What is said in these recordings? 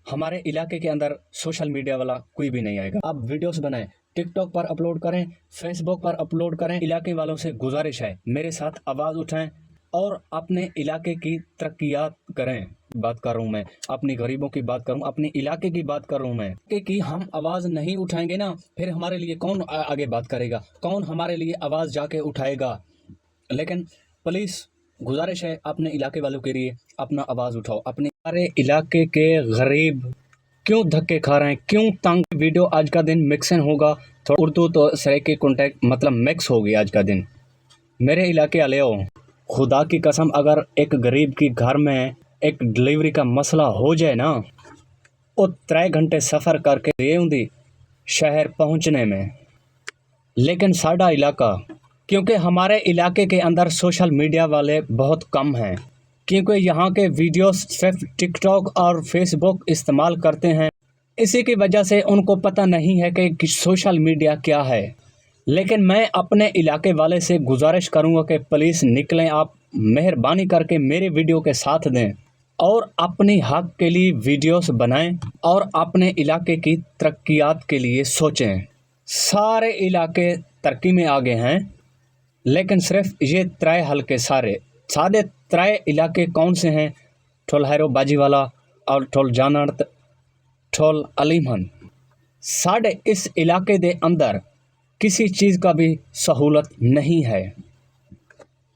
ہمارے علاقے کے اندر سوشل میڈیا والا کوئی بھی نہیں آئے گا. آپ ویڈیوز بنائیں، ٹک ٹاک پر اپلوڈ کریں، فیس بک پر اپلوڈ کریں. علاقے والوں سے گزارش ہے میرے ساتھ آواز اٹھائیں اور اپنے علاقے کی ترقیات کریں. بات کر رہا ہوں میں اپنی غریبوں کی بات کروں، اپنے علاقے کی بات کر رہا ہوں میں کہ ہم آواز نہیں اٹھائیں گے نا، پھر ہمارے لیے کون آگے بات کرے گا، کون ہمارے لیے آواز جا کے اٹھائے گا. لیکن پولیس گزارش ہے اپنے علاقے والوں کے لیے اپنا آواز اٹھاؤ. اپنے ہمارے علاقے کے غریب کیوں دھکے کھا رہے ہیں، کیوں تنگ. ویڈیو آج کا دن مکسن ہوگا، تھوڑا اردو تو سریکے کانٹیکٹ مطلب مکس ہوگی آج کا دن. میرے علاقے والے ہو، خدا کی قسم اگر ایک غریب کی گھر میں ایک ڈلیوری کا مسئلہ ہو جائے نا، وہ 3 گھنٹے سفر کر کے یہ ہوں شہر پہنچنے میں. لیکن ساڈا علاقہ، کیونکہ ہمارے علاقے کے اندر سوشل میڈیا والے بہت کم ہیں، کیونکہ یہاں کے ویڈیوز صرف ٹک ٹاک اور فیس بک استعمال کرتے ہیں، اسی کی وجہ سے ان کو پتہ نہیں ہے کہ سوشل میڈیا کیا ہے. لیکن میں اپنے علاقے والے سے گزارش کروں گا کہ پولیس نکلیں، آپ مہربانی کر کے میرے ویڈیو کے ساتھ دیں اور اپنی حق کے لیے ویڈیوز بنائیں اور اپنے علاقے کی ترقیات کے لیے سوچیں. سارے علاقے ترقی میں آگے ہیں، لیکن صرف یہ 3 حلقے سادے 3 علاقے کون سے ہیں؟ ٹھول ہیرو باجی والا اور ٹھول جانڑت، ٹھول علیمن. ساڑھے اس علاقے دے اندر کسی چیز کا بھی سہولت نہیں ہے.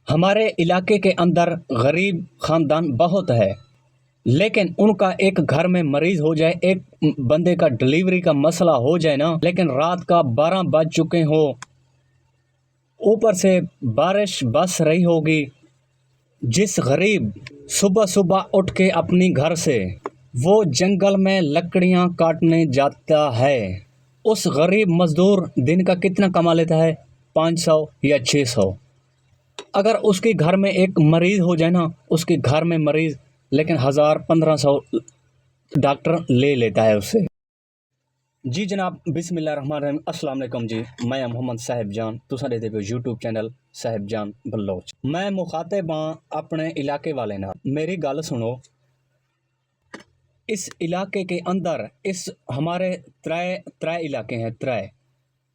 ہمارے علاقے کے اندر غریب خاندان بہت ہے، لیکن ان کا ایک گھر میں مریض ہو جائے، ایک بندے کا ڈلیوری کا مسئلہ ہو جائے نا، لیکن رات کا 12 بج چکے ہو، اوپر سے بارش برس رہی ہوگی، جس غریب صبح صبح اٹھ کے اپنی گھر سے وہ جنگل میں لکڑیاں کاٹنے جاتا ہے، اس غریب مزدور دن کا کتنا کما لیتا ہے؟ 500 یا 600. اگر اس کے گھر میں ایک مریض ہو جائے نا، اس کے گھر میں مریض، لیکن 1000-1500 ڈاکٹر لے لیتا ہے اس سے. جی جناب، بسم اللہ الرحمن الرحیم. السلام علیکم جی، میں محمد صاحب جان، تساں دے پے یوٹیوب چینل صاحب جان بلوچ. میں مخاطب ہاں اپنے علاقے والے نال. میری گل سنو، اس علاقے کے اندر اس ہمارے 3 علاقے ہیں، 3: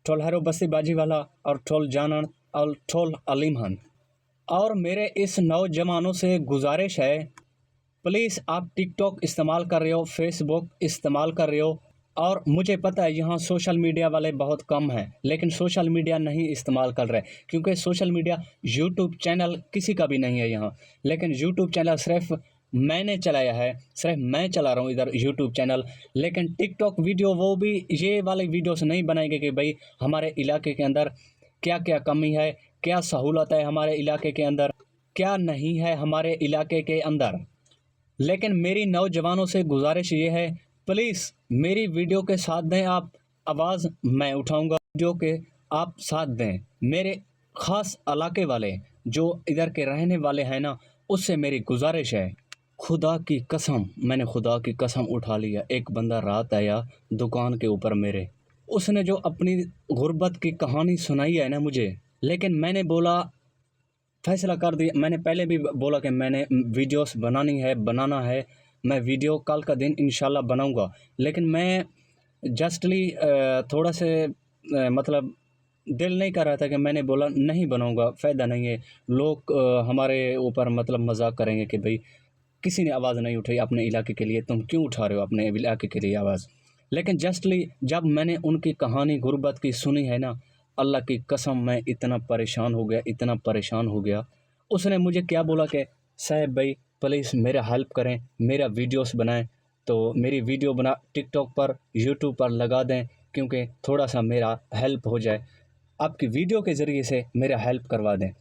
ٹھول ہیرو بستی باجی والا اور ٹھول جانڑ اور ٹھول علیمن. اور میرے اس نوجوانوں سے گزارش ہے، پلیز آپ ٹک ٹاک استعمال کر رہے ہو، فیس بک استعمال کر رہے ہو، اور مجھے پتہ ہے یہاں سوشل میڈیا والے بہت کم ہیں، لیکن سوشل میڈیا نہیں استعمال کر رہے، کیونکہ سوشل میڈیا یوٹیوب چینل کسی کا بھی نہیں ہے یہاں. لیکن یوٹیوب چینل صرف میں نے چلایا ہے، صرف میں چلا رہا ہوں ادھر یوٹیوب چینل. لیکن ٹک ٹاک ویڈیو وہ بھی یہ والے ویڈیوز نہیں بنائیں گے کہ بھئی ہمارے علاقے کے اندر کیا کیا کمی ہے، کیا سہولت ہے ہمارے علاقے کے اندر، کیا نہیں ہے ہمارے علاقے کے اندر. لیکن میری نوجوانوں سے گزارش یہ ہے، پلیز میری ویڈیو کے ساتھ دیں آپ آواز، میں اٹھاؤں گا. ویڈیو کے آپ ساتھ دیں. میرے خاص علاقے والے جو ادھر کے رہنے والے ہیں نا، اس سے میری گزارش ہے. خدا کی قسم، میں نے خدا کی قسم اٹھا لیا. ایک بندہ رات آیا دکان کے اوپر میرے، اس نے جو اپنی غربت کی کہانی سنائی ہے نا مجھے، لیکن میں نے بولا فیصلہ کر دیا. میں نے پہلے بھی بولا کہ میں نے ویڈیوز بنانا ہے، میں ویڈیو کل کا دن انشاءاللہ بناؤں گا. لیکن میں جسٹلی تھوڑا سے مطلب دل نہیں کر رہا تھا کہ میں نے بولا نہیں بناؤں گا، فائدہ نہیں ہے. لوگ ہمارے اوپر مطلب مذاق کریں گے کہ بھئی کسی نے آواز نہیں اٹھائی اپنے علاقے کے لیے، تم کیوں اٹھا رہے ہو اپنے علاقے کے لیے آواز. لیکن جسٹلی جب میں نے ان کی کہانی غربت کی سنی ہے نا، اللہ کی قسم میں اتنا پریشان ہو گیا. اس نے مجھے کیا بولا کہ صاحب بھائی پلیز میرا ہیلپ کریں، میرا ویڈیوز بنائیں، تو میری ویڈیو بنا ٹک ٹاک پر یوٹیوب پر لگا دیں، کیونکہ تھوڑا سا میرا ہیلپ ہو جائے، آپ کی ویڈیو کے ذریعے سے میرا ہیلپ کروا دیں.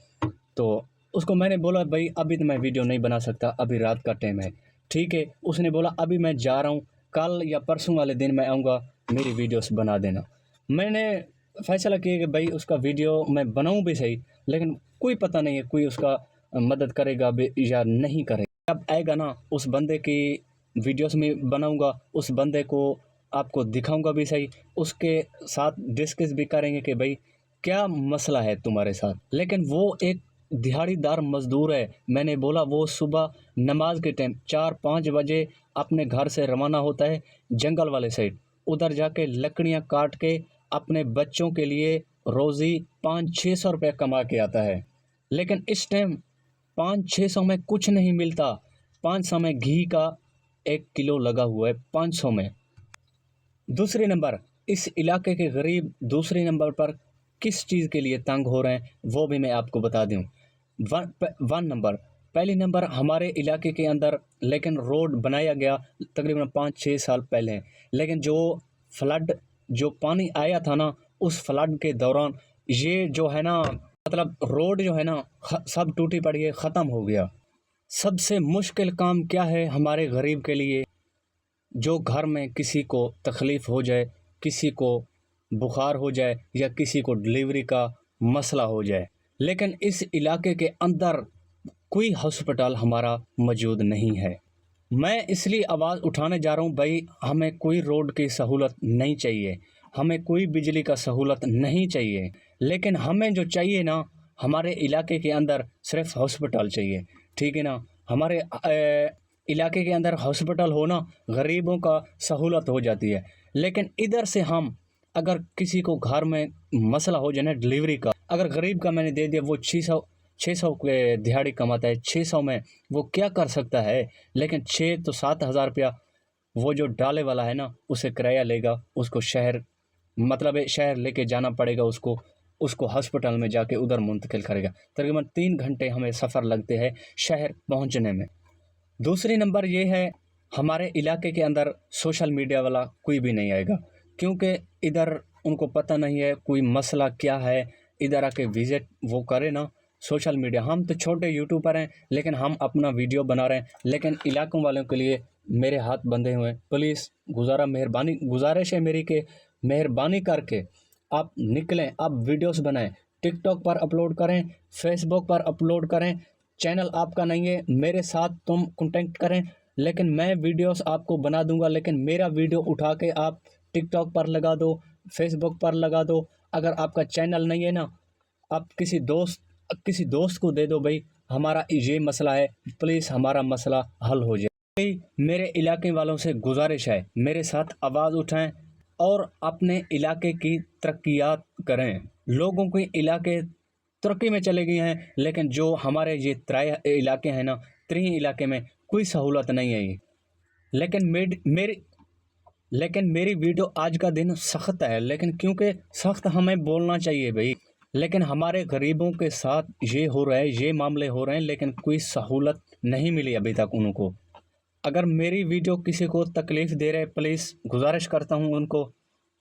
تو اس کو میں نے بولا بھائی ابھی تو میں ویڈیو نہیں بنا سکتا، ابھی رات کا ٹائم ہے. ٹھیک ہے. اس نے بولا ابھی میں جا رہا ہوں، کل یا پرسوں والے دن میں آؤں گا، میری ویڈیوز بنا دینا. میں نے فیصلہ کیا کہ بھائی اس کا ویڈیو میں بناؤں بھی صحیح، لیکن کوئی پتہ نہیں ہے کوئی اس کا مدد کرے گا بھی یا نہیں کرے گا. جب آئے گا نا اس بندے کی ویڈیوز میں بناؤں گا، اس بندے کو آپ کو دکھاؤں گا بھی صحیح، اس کے ساتھ ڈسکس بھی کریں گے کہ بھائی کیا مسئلہ ہے تمہارے ساتھ. لیکن وہ ایک दिहाड़ीदार मजदूर है। मैंने बोला वो सुबह नमाज के टाइम 4-5 बजे अपने घर से रवाना होता है जंगल वाले साइड, उधर जाके लकड़ियाँ काट के अपने बच्चों के लिए रोज़ी 500-600 रुपये कमा के आता है। लेकिन इस टाइम 500-600 में कुछ नहीं मिलता। 500 में घी का 1 किलो लगा हुआ है, 500 में। दूसरी नंबर, इस इलाके के गरीब दूसरे नंबर पर किस चीज़ के लिए तंग हो रहे हैं वो भी मैं आपको बता दूं। वन नंबर, पहली नंबर हमारे इलाके के अंदर लेकिन रोड बनाया गया तकरीबन 5-6 साल पहले, लेकिन जो पानी आया था ना, उस फ्लड के दौरान ये जो है ना, मतलब रोड जो है ना सब टूटी पड़ी है, ख़त्म हो गया। सबसे मुश्किल काम क्या है हमारे गरीब के लिए? जो घर में किसी को तकलीफ़ हो जाए, किसी को बुखार हो जाए या किसी को डिलीवरी का मसला हो जाए, लेकिन इस इलाके के अंदर कोई हॉस्पिटल हमारा मौजूद नहीं है। मैं इसलिए आवाज़ उठाने जा रहा हूँ भाई, हमें कोई रोड की सहूलत नहीं चाहिए, हमें कोई बिजली का सहूलत नहीं चाहिए, लेकिन हमें जो चाहिए ना, हमारे इलाके के अंदर सिर्फ हॉस्पिटल चाहिए, ठीक है ना। हमारे इलाके के अंदर हॉस्पिटल हो ना, गरीबों का सहूलत हो जाती है। लेकिन इधर से हम अगर किसी को घर में मसला हो जाए ना डिलीवरी का, अगर गरीब का मैंने दे दिया, वो 600 के दिहाड़ी कमाता है, 600 में वो क्या कर सकता है। लेकिन 6 तो 7,000 रुपया वो जो डाले वाला है ना, उसे किराया लेगा, उसको शहर लेके जाना पड़ेगा, उसको हॉस्पिटल में जाके उधर मुंतकिल करेगा। तकरीबन 3 घंटे हमें सफ़र लगते हैं शहर पहुंचने में। दूसरी नंबर ये है, हमारे इलाके के अंदर सोशल मीडिया वाला कोई भी नहीं आएगा, क्योंकि इधर उनको पता नहीं है कोई मसला क्या है, इधर आके विज़िट वो करे ना सोशल मीडिया। हम तो छोटे यूट्यूबर हैं, लेकिन हम अपना वीडियो बना रहे हैं, लेकिन इलाकों वालों के लिए मेरे हाथ बंधे हुए हैं। प्लीज़ गुजारिश है मेरी कि मेहरबानी करके आप निकलें, आप वीडियोस बनाएं, टिकटॉक पर अपलोड करें, फेसबुक पर अपलोड करें। चैनल आपका नहीं है, मेरे साथ तुम कांटेक्ट करें, लेकिन मैं वीडियोस आपको बना दूंगा, लेकिन मेरा वीडियो उठा के आप टिकटॉक पर लगा दो, फेसबुक पर लगा दो। अगर आपका चैनल नहीं है ना, आप किसी दोस्त को दे दो भाई, हमारा ये मसला है, प्लीज़ हमारा मसला हल हो जाए। मेरे इलाके वालों से गुजारिश है, मेरे साथ आवाज़ उठाएं और अपने इलाके की तरक्कियात करें। लोगों के इलाके तरक्की में चले गए हैं, लेकिन जो हमारे ये इलाके हैं ना, 3 इलाके में कोई सहूलत नहीं है ये। लेकिन मेरी वीडियो आज का दिन सख्त है, लेकिन क्योंकि सख्त हमें बोलना चाहिए भाई। लेकिन हमारे गरीबों के साथ ये हो रहा है, ये मामले हो रहे हैं, लेकिन कोई सहूलत नहीं मिली अभी तक उनको। अगर मेरी वीडियो किसी को तकलीफ़ दे रहे, प्लीज़ गुजारिश करता हूँ उनको,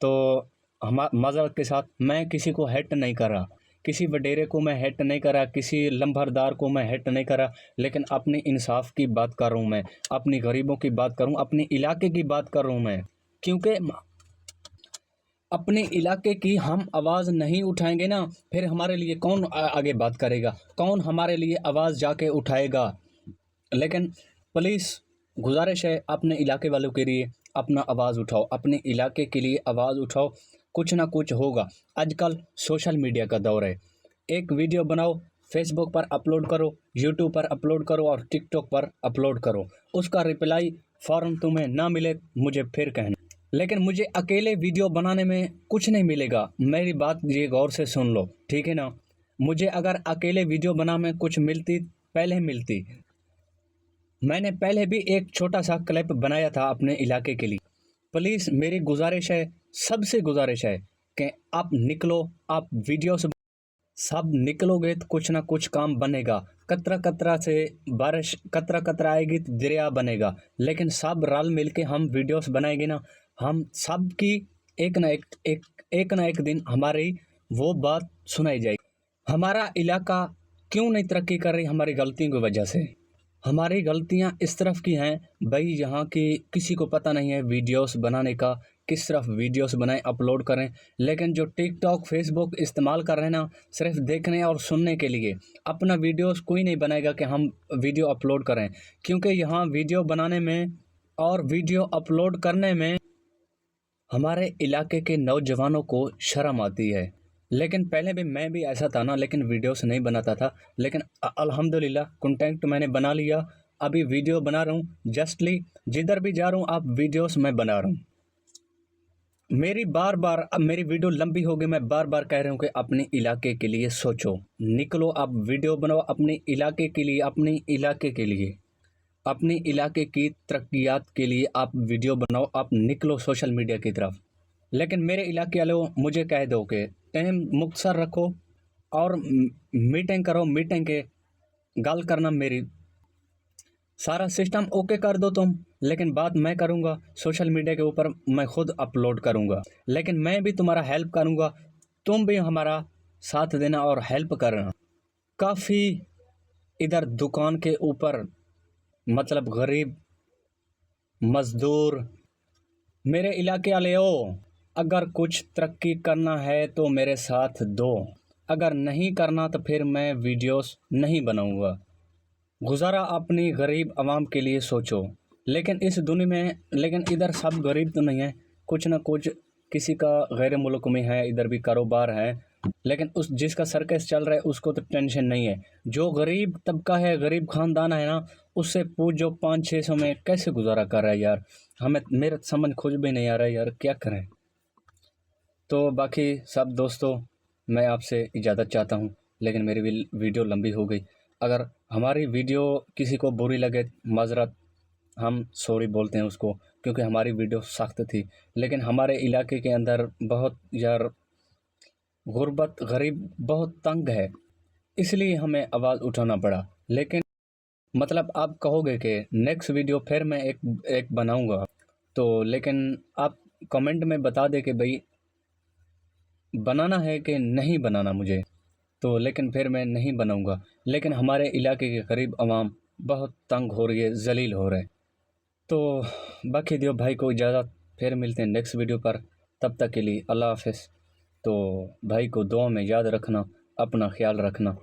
तो माज़रत के साथ, मैं किसी को हेट नहीं कर रहा, किसी वडेरे को मैं हेट नहीं कर रहा, किसी लम्बरदार को मैं हेट नहीं कर रहा, लेकिन अपनी इंसाफ की बात कर रहा हूँ मैं, अपनी गरीबों की बात कर रहा हूँ, अपने इलाके की बात कर रहा हूँ मैं। क्योंकि अपने इलाके की हम आवाज़ नहीं उठाएंगे ना, फिर हमारे लिए कौन आगे बात करेगा, कौन हमारे लिए आवाज़ जाके उठाएगा। लेकिन प्लीज़ गुजारिश है, अपने इलाके वालों के लिए अपना आवाज़ उठाओ, अपने इलाके के लिए आवाज़ उठाओ, कुछ ना कुछ होगा। आजकल सोशल मीडिया का दौर है, एक वीडियो बनाओ, फेसबुक पर अपलोड करो, यूट्यूब पर अपलोड करो और टिकटॉक पर अपलोड करो, उसका रिप्लाई फ़ौरन तुम्हें ना मिले मुझे फिर कहना। लेकिन मुझे अकेले वीडियो बनाने में कुछ नहीं मिलेगा, मेरी बात ये गौर से सुन लो, ठीक है ना। मुझे अगर अकेले वीडियो बनाने में कुछ मिलती, पहले मिलती। मैंने पहले भी एक छोटा सा क्लिप बनाया था अपने इलाके के लिए। प्लीज़ मेरी गुजारिश है, सबसे गुजारिश है कि आप निकलो, आप वीडियो से सब निकलोगे तो कुछ ना कुछ काम बनेगा। कतरा कतरा से बारिश, कतरा कतरा आएगी तो दरिया बनेगा। लेकिन सब रल मिल के हम वीडियोस बनाएंगे ना, हम सब की एक ना एक दिन हमारी वो बात सुनाई जाएगी। हमारा इलाका क्यों नहीं तरक्की कर रही? हमारी गलतियों की वजह से। हमारी गलतियां इस तरफ की हैं भाई, यहाँ की किसी को पता नहीं है वीडियोस बनाने का, किस तरफ वीडियोस बनाएं, अपलोड करें। लेकिन जो टिकटॉक फेसबुक इस्तेमाल कर रहे हैं ना, सिर्फ देखने और सुनने के लिए, अपना वीडियोस कोई नहीं बनाएगा कि हम वीडियो अपलोड करें। क्योंकि यहाँ वीडियो बनाने में और वीडियो अपलोड करने में हमारे इलाके के नौजवानों को शर्म आती है। लेकिन पहले भी मैं भी ऐसा था ना, लेकिन वीडियोस नहीं बनाता था। लेकिन अल्हम्दुलिल्लाह कंटेंट मैंने बना लिया, अभी वीडियो बना रहा हूँ। जस्टली जिधर भी जा रहा हूँ आप वीडियोस मैं बना रहा हूँ। मेरी बार बार, अब मेरी वीडियो लंबी हो गई, मैं बार बार कह रहा हूँ कि अपने इलाके के लिए सोचो, निकलो आप वीडियो बनाओ अपने इलाके के लिए, अपने इलाके के लिए, अपने इलाके की तरक्कियात के लिए आप वीडियो बनाओ, आप निकलो सोशल मीडिया की तरफ। लेकिन मेरे इलाके वालों मुझे कह दो कि टाइम मुख्तसर रखो और मीटिंग करो, मीटिंग के गल करना, मेरी सारा सिस्टम ओके कर दो तुम, लेकिन बात मैं करूँगा सोशल मीडिया के ऊपर, मैं खुद अपलोड करूँगा। लेकिन मैं भी तुम्हारा हेल्प करूँगा, तुम भी हमारा साथ देना और हेल्प करना। काफ़ी इधर दुकान के ऊपर मतलब गरीब मज़दूर, मेरे इलाके वाले हो, अगर कुछ तरक्की करना है तो मेरे साथ दो, अगर नहीं करना तो फिर मैं वीडियोस नहीं बनाऊँगा। गुजारा अपनी गरीब आवाम के लिए सोचो। लेकिन इस दुनिया में, लेकिन इधर सब गरीब तो नहीं है, कुछ ना कुछ किसी का गैर मुल्क में है, इधर भी कारोबार है, लेकिन उस जिसका सर्कस चल रहा है उसको तो टेंशन नहीं है। जो गरीब तबका है, गरीब ख़ानदान है ना, उससे पूछ जो 500-600 में कैसे गुजारा कर रहा है यार। हमें, मेरा समझ खुद भी नहीं आ रहा है यार, क्या करें। तो बाकी सब दोस्तों, मैं आपसे इजाज़त चाहता हूँ, लेकिन मेरी वीडियो लंबी हो गई। अगर हमारी वीडियो किसी को बुरी लगे, माजरत, हम सॉरी बोलते हैं उसको, क्योंकि हमारी वीडियो सख्त थी। लेकिन हमारे इलाके के अंदर बहुत यार गुर्बत, गरीब बहुत तंग है, इसलिए हमें आवाज़ उठाना पड़ा। लेकिन मतलब आप कहोगे कि नेक्स्ट वीडियो फिर मैं एक बनाऊंगा, तो लेकिन आप कमेंट में बता दे कि भाई बनाना है कि नहीं बनाना मुझे, तो लेकिन फिर मैं नहीं बनाऊंगा। लेकिन हमारे इलाके के गरीब आवाम बहुत तंग हो रही है, जलील हो रहे हैं। तो बाकी दियो भाई को इजाज़त, फिर मिलते हैं नेक्स्ट वीडियो पर, तब तक के लिए अल्लाह हाफ़िज़। तो भाई को दुआ में याद रखना, अपना ख्याल रखना।